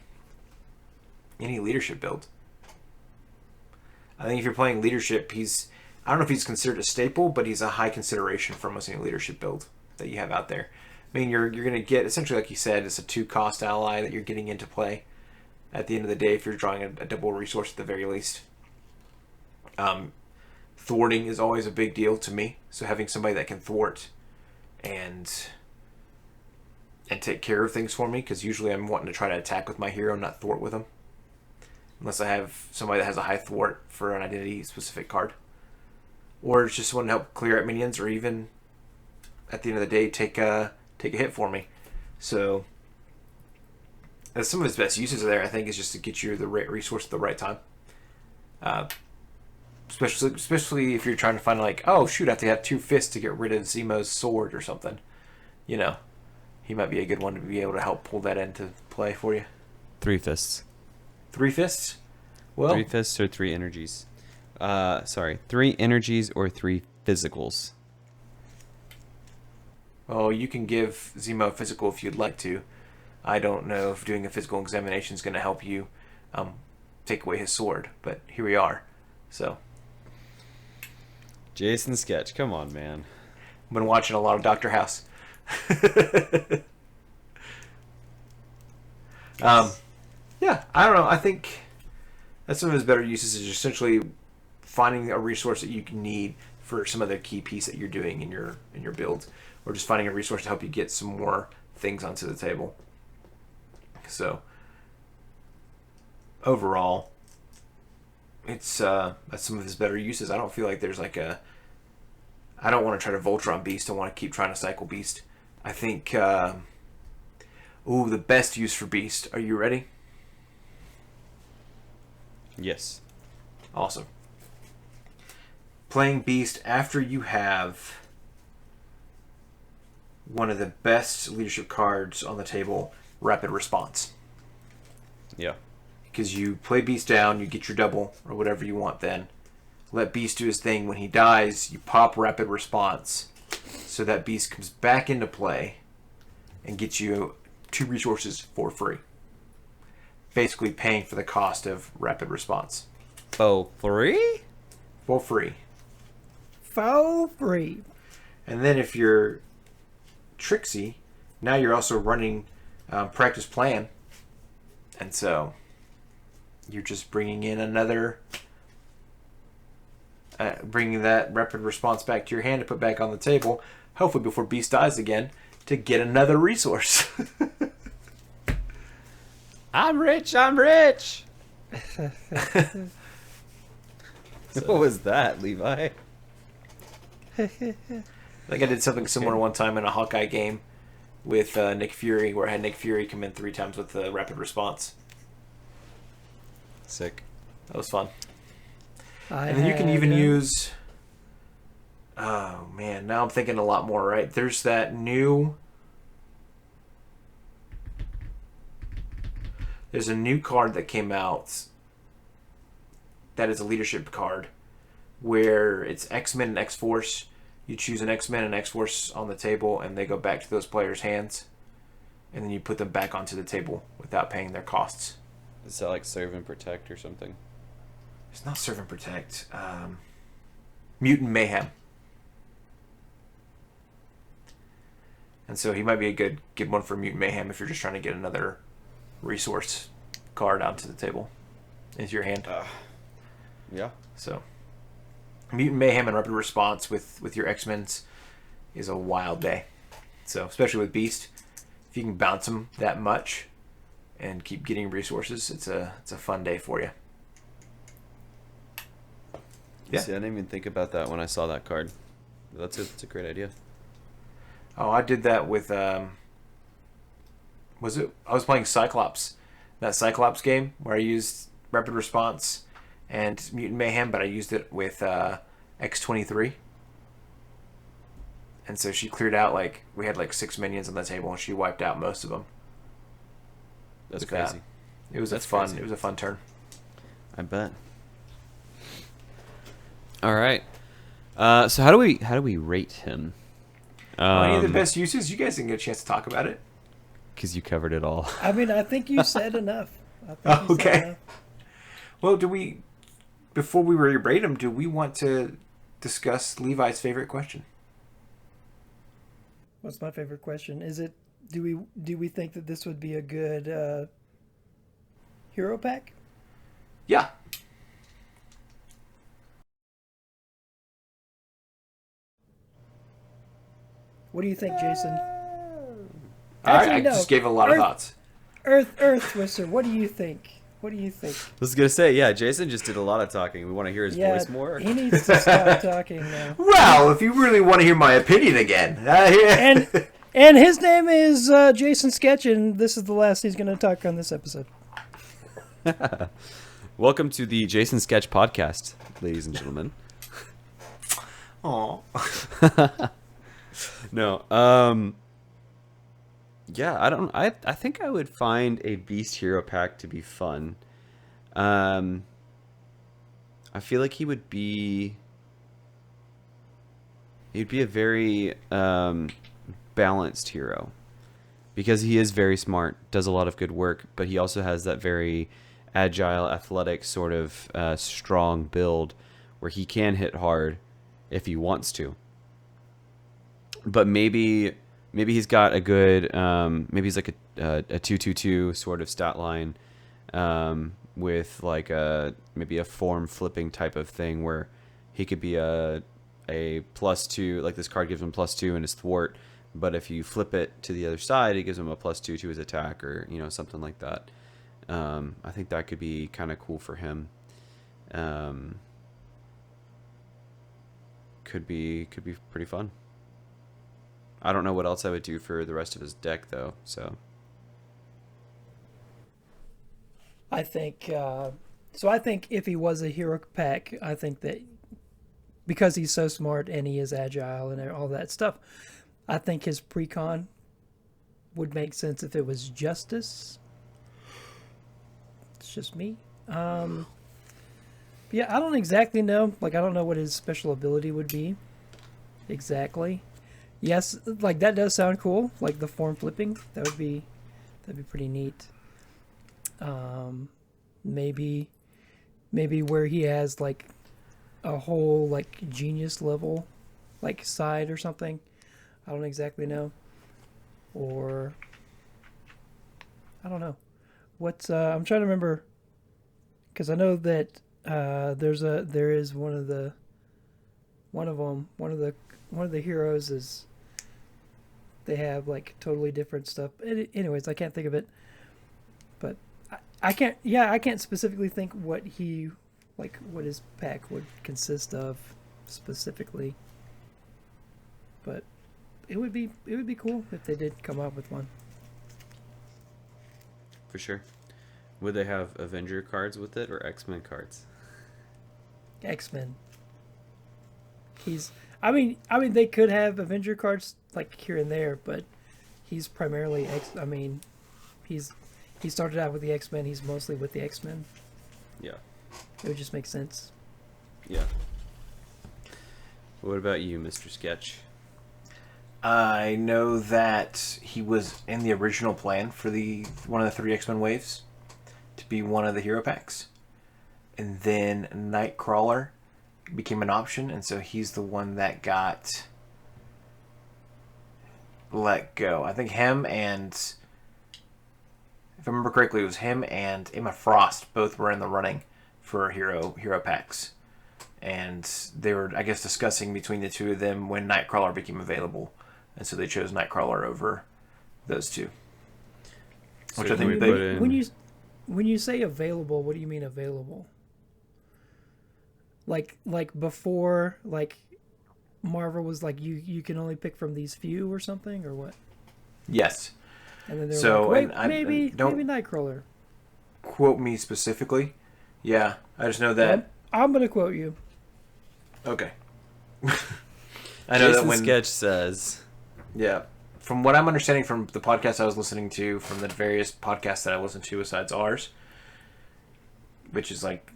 any leadership build. I think if you're playing leadership, I don't know if he's considered a staple, but he's a high consideration for almost any leadership build that you have out there. I mean, you're going to get, essentially, like you said, it's a 2-cost ally that you're getting into play at the end of the day if you're drawing a double resource at the very least. Thwarting is always a big deal to me, so having somebody that can thwart and take care of things for me, because usually I'm wanting to try to attack with my hero, not thwart with him. Unless I have somebody that has a high thwart for an identity-specific card. Or it's just someone to help clear out minions, or even, at the end of the day, take a hit for me. So, some of his best uses there, I think, is just to get you the right resource at the right time. Especially if you're trying to find, like, oh, shoot, I have to have 2 fists to get rid of Zemo's sword or something. You know, he might be a good one to be able to help pull that into play for you. 3 fists. 3 fists? Well, 3 fists or 3 energies. 3 energies or 3 physicals. Oh, you can give Zemo a physical if you'd like to. I don't know if doing a physical examination is going to help you take away his sword, but here we are. So, Jason Sketch, come on, man. I've been watching a lot of Dr. House. Yeah, I don't know. I think that's some of his better uses is essentially finding a resource that you can need for some other key piece that you're doing in your build, or just finding a resource to help you get some more things onto the table. So overall, it's that's some of his better uses. I don't feel like there's like a. I don't want to try to Voltron Beast. I want to keep trying to cycle Beast. I think. The best use for Beast. Are you ready? Yes. Awesome. Playing Beast after you have one of the best leadership cards on the table, Rapid Response. Yeah. Because you play Beast down, you get your double, or whatever you want then. Let Beast do his thing. When he dies, you pop Rapid Response. So that Beast comes back into play and gets you 2 resources for free. Basically paying for the cost of Rapid Response. Oh, free? For free. For free. And then if you're Trixie, now you're also running Practice Plan. And so you're just bringing in another... bringing that Rapid Response back to your hand to put back on the table, hopefully before Beast dies again, to get another resource. I'm rich. What was that, Levi? I think I did something similar one time in a Hawkeye game with Nick Fury, where I had Nick Fury come in 3 times with the Rapid Response. Sick. That was fun. And then you can even use... Oh, man. Now I'm thinking a lot more, right? There's that new... There's a new card that came out that is a leadership card where it's X-Men and X-Force. You choose an X-Men and X-Force on the table and they go back to those players' hands. And then you put them back onto the table without paying their costs. Is that like Serve and Protect or something? It's not Serve and Protect. Mutant Mayhem. And so he might be a good one for Mutant Mayhem if you're just trying to get another resource card onto the table into your hand. Yeah. So Mutant Mayhem and Rapid Response with your X-Men's is a wild day. So especially with Beast, if you can bounce them that much and keep getting resources, it's a fun day for you. Yeah. See, I didn't even think about that when I saw that card. That's a great idea. Oh, I did that with I was playing Cyclops. That Cyclops game where I used Rapid Response and Mutant Mayhem, but I used it with X-23. And so she cleared out, like, we had like 6 minions on the table and she wiped out most of them. That's crazy. It was That's fun. crazy. It was a fun turn. I bet. All right. So how do we rate him? Any of the best uses? You guys didn't get a chance to talk about it. Because you covered it all. I mean, I think you said enough. I think Oh, he said okay. no. Well, before we rate them, do we want to discuss Levi's favorite question? What's my favorite question? Is it do we think that this would be a good hero pack? Yeah. What do you think, Jason? All right. Actually, I no. just gave a lot of Earth, thoughts. Earth Twister. What do you think? What do you think? I was gonna say, yeah, Jason just did a lot of talking. We want to hear his Yeah, voice more. he needs to stop talking now. Well, if you really want to hear my opinion again, And his name is Jason Sketch, and this is the last he's going to talk on this episode. Welcome to the Jason Sketch podcast, ladies and gentlemen. Aw. No, yeah, I think I would find a Beast Hero pack to be fun. I feel like he'd be a very balanced hero because he is very smart, does a lot of good work, but he also has that very agile, athletic sort of strong build where he can hit hard if he wants to. But maybe he's got a good maybe he's like a 2-2-2 sort of stat line with like maybe a form flipping type of thing where he could be a +2, like this card gives him +2 in his thwart, but if you flip it to the other side, it gives him a +2 to his attack, or something like that. I think that could be kind of cool for him. Could be pretty fun. I don't know what else I would do for the rest of his deck though. So I think I think if he was a hero pack, I think that because he's so smart and he is agile and all that stuff, I think his precon would make sense if it was Justice. It's just me. Yeah, I don't exactly know. Like, I don't know what his special ability would be exactly. Yes, like that does sound cool. Like the form flipping, that'd be pretty neat. Maybe where he has like a whole like genius level like side or something. I don't exactly know. Or I don't know. What's I'm trying to remember because I know that there is one of the heroes is they have like totally different stuff. Anyways, I can't think of it. But I can't specifically think what his pack would consist of specifically. But it would be cool if they did come up with one. for sure. Would they have Avenger cards with it or X-Men cards? X-Men. I mean they could have Avenger cards like here and there, but he's primarily he started out with the X-Men, he's mostly with the X-Men. Yeah. It would just make sense. Yeah. What about you, Mr. Sketch? I know that he was in the original plan for one of the 3 X-Men waves to be one of the hero packs. And then Nightcrawler became an option, and so he's the one that got let go. I think him and, if I remember correctly, it was him and Emma Frost both were in the running for hero packs. And they were, I guess, discussing between the two of them when Nightcrawler became available. And so they chose Nightcrawler over those two. So Which I think when you say available, what do you mean available? Like before, like Marvel was like you can only pick from these few or something, or what? Yes. And then they're like, wait, maybe don't Nightcrawler. quote me specifically. Yeah, I just know that. I'm gonna quote you. Okay. I know Jason that when Sketch says, yeah, from what I'm understanding from the podcast I was listening to, from the various podcasts that I listened to besides ours, which is like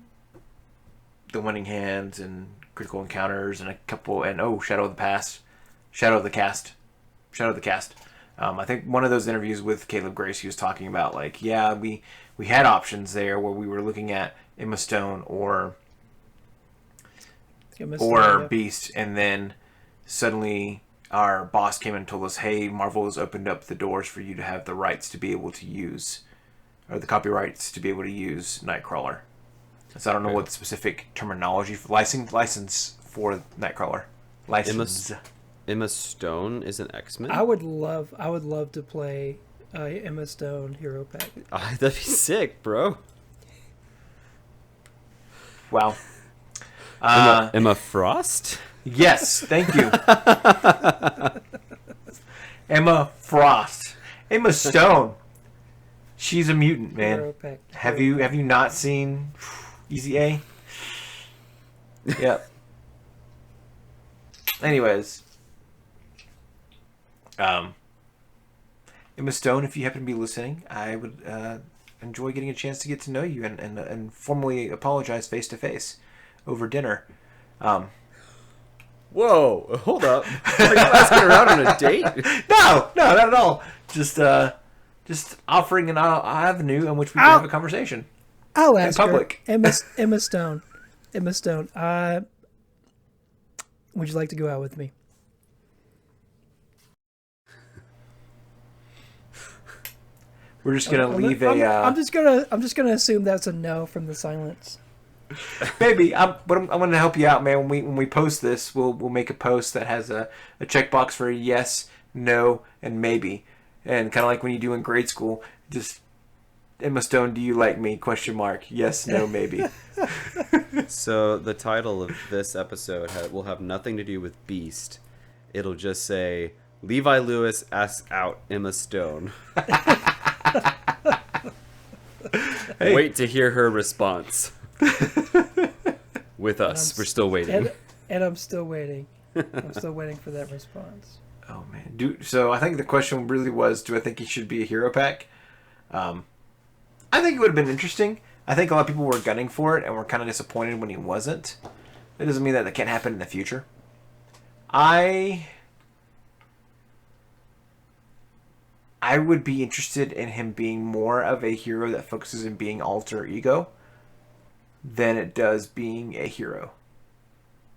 The Winning Hands and Critical Encounters and a couple, and Shadow of the Cast. I think one of those interviews with Caleb Grace, he was talking about like, yeah, we we had options there where we were looking at Emma Stone or Beast, and then suddenly our boss came and told us, hey, Marvel has opened up the doors for you to have the rights to be able to use, or the copyrights to be able to use Nightcrawler. So I don't know what the specific terminology for license for Nightcrawler. License. Emma Stone is an X-Men? I would love to play Emma Stone hero pack. That'd be sick, bro. Wow. Emma Frost? Yes, thank you. Emma Frost. Emma Stone. She's a mutant, man. Hero pack. Have you not seen Easy A? Yep. Anyways. Emma Stone, if you happen to be listening, I would enjoy getting a chance to get to know you and formally apologize face to face over dinner. Whoa, hold up. Are you asking her out on a date? No, not at all. Just offering an avenue in which we can have a conversation. I'll ask public. her. Emma Stone. Emma Stone. Would you like to go out with me? We're just gonna leave I'm just gonna assume that's a no from the silence. Baby, I'm going to help you out, man. When we post this, we'll make a post that has a checkbox for yes, no, and maybe, and kind of like when you do in grade school, just Emma Stone, do you like me? ? Yes, no, maybe. So the title of this episode will have nothing to do with Beast. It'll just say Levi Lewis asks out Emma Stone. Hey. Wait to hear her response. With us. We're still waiting. And I'm still waiting. I'm still waiting for that response. Oh, man. So I think the question really was, do I think he should be a hero pack? I think it would have been interesting. I think a lot of people were gunning for it and were kind of disappointed when he wasn't. That doesn't mean that can't happen in the future. I would be interested in him being more of a hero that focuses on being alter ego than it does being a hero,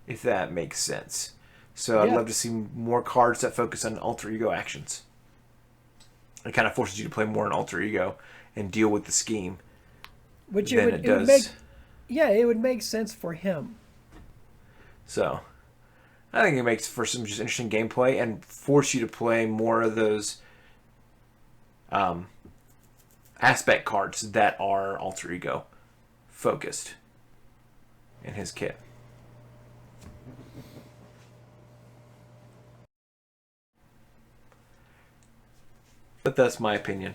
if that makes sense. So I'd love to see more cards that focus on alter ego actions. It kind of forces you to play more in alter ego and deal with the scheme. Which it would make sense for him. So I think it makes for some just interesting gameplay and force you to play more of those aspect cards that are alter ego focused in his kit. But that's my opinion.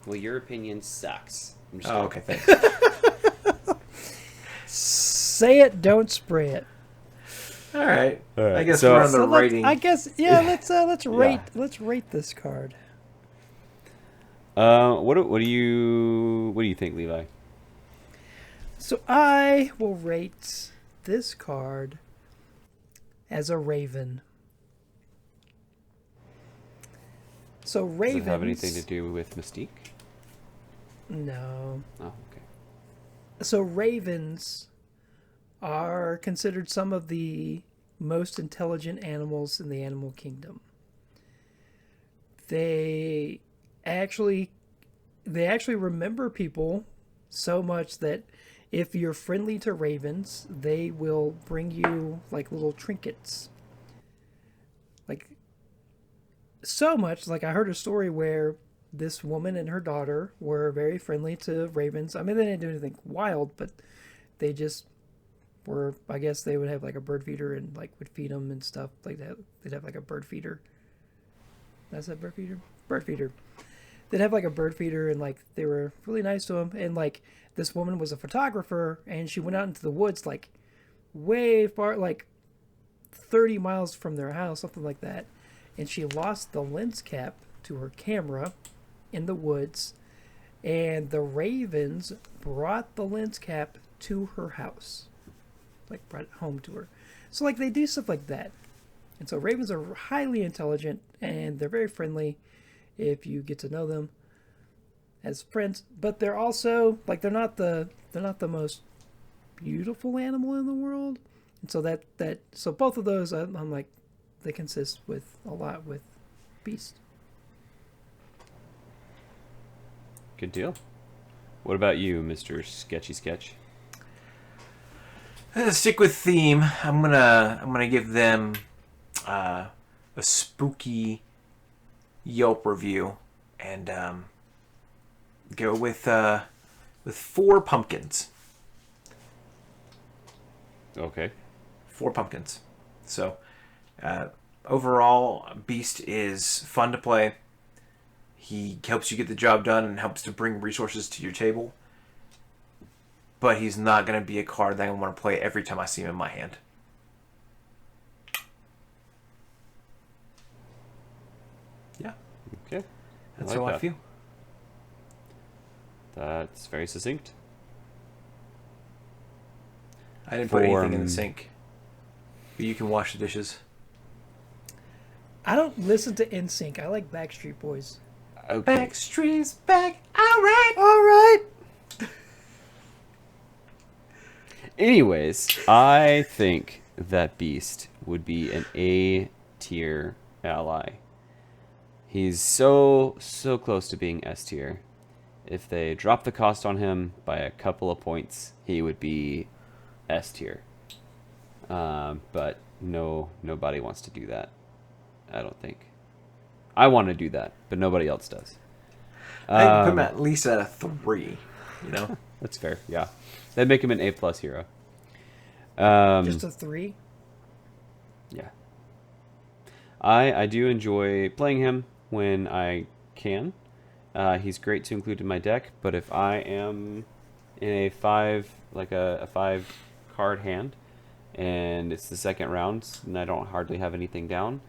Well, your opinion sucks. Okay, thanks. Say it, don't spray it. All right. I guess so, we're on the rating. Let's rate this card. What do you think, Levi? So I will rate this card as a Raven. So Ravens... Does it have anything to do with Mystique? No. Oh, okay. So Ravens are considered some of the most intelligent animals in the animal kingdom. They actually remember people so much that if you're friendly to ravens, they will bring you like little trinkets. Like so much, like I heard a story where this woman and her daughter were very friendly to ravens. I mean, they didn't do anything wild, but they just were, I guess they would have like a bird feeder and like would feed them and stuff like that. They'd have like a bird feeder. That's that bird feeder? Bird feeder. They'd have like a bird feeder and like they were really nice to them. And like this woman was a photographer and she went out into the woods like way far, like 30 miles from their house, something like that. And she lost the lens cap to her camera in the woods. And the ravens brought the lens cap to her house. Like brought it home to her. So like they do stuff like that. And so ravens are highly intelligent and they're very friendly if you get to know them. as friends, but they're also like they're not the most beautiful animal in the world, and so both of those I'm like they consist with a lot with Beast. Good deal. What about you, Mr. Sketchy Sketch? Stick with theme. I'm gonna give them a spooky Yelp review and go with 4 pumpkins. Okay. 4 pumpkins. So overall, Beast is fun to play. He helps you get the job done and helps to bring resources to your table. But he's not going to be a card that I want to play every time I see him in my hand. Yeah. Okay. That's like how that. I feel. That's very succinct. I didn't put anything in the sink. But you can wash the dishes. I don't listen to NSYNC. I like Backstreet Boys. Okay. Backstreet's back. All right. All right. Anyways, I think that Beast would be an A tier ally. He's so close to being S tier. If they drop the cost on him by a couple of points, he would be S tier. But nobody wants to do that. I don't think. I want to do that, but nobody else does. I put him at least at a 3. You know. That's fair. Yeah, that'd make him an A+ hero. Just a 3. Yeah. I do enjoy playing him when I can. He's great to include in my deck, but if I am in a 5 card hand and it's the second round and I don't hardly have anything down,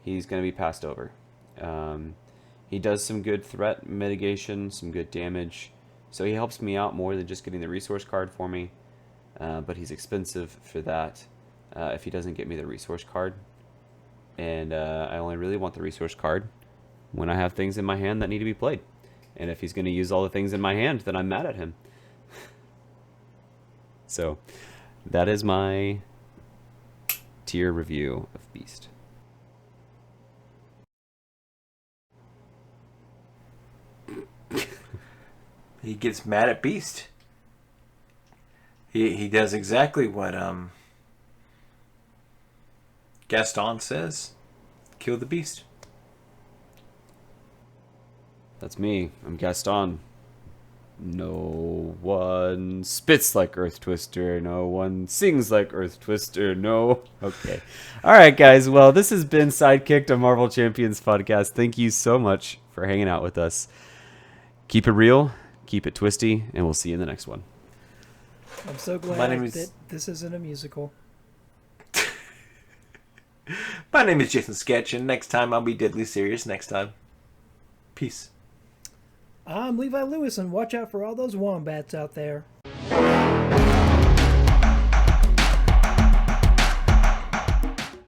he's going to be passed over. He does some good threat mitigation, some good damage, so he helps me out more than just getting the resource card for me, but he's expensive for that if he doesn't get me the resource card. And I only really want the resource card when I have things in my hand that need to be played. And if he's going to use all the things in my hand, then I'm mad at him. So that is my tier review of Beast. He gets mad at Beast. He does exactly what Gaston says. Kill the Beast. That's me. I'm Gaston. No one spits like Earth Twister. No one sings like Earth Twister. No. Okay. All right, guys. Well, this has been Sidekicked, a Marvel Champions podcast. Thank you so much for hanging out with us. Keep it real, keep it twisty, and we'll see you in the next one. I'm so glad that this isn't a musical. My name is Jason Sketch, and next time I'll be deadly serious next time. Peace. I'm Levi Lewis, and watch out for all those wombats out there.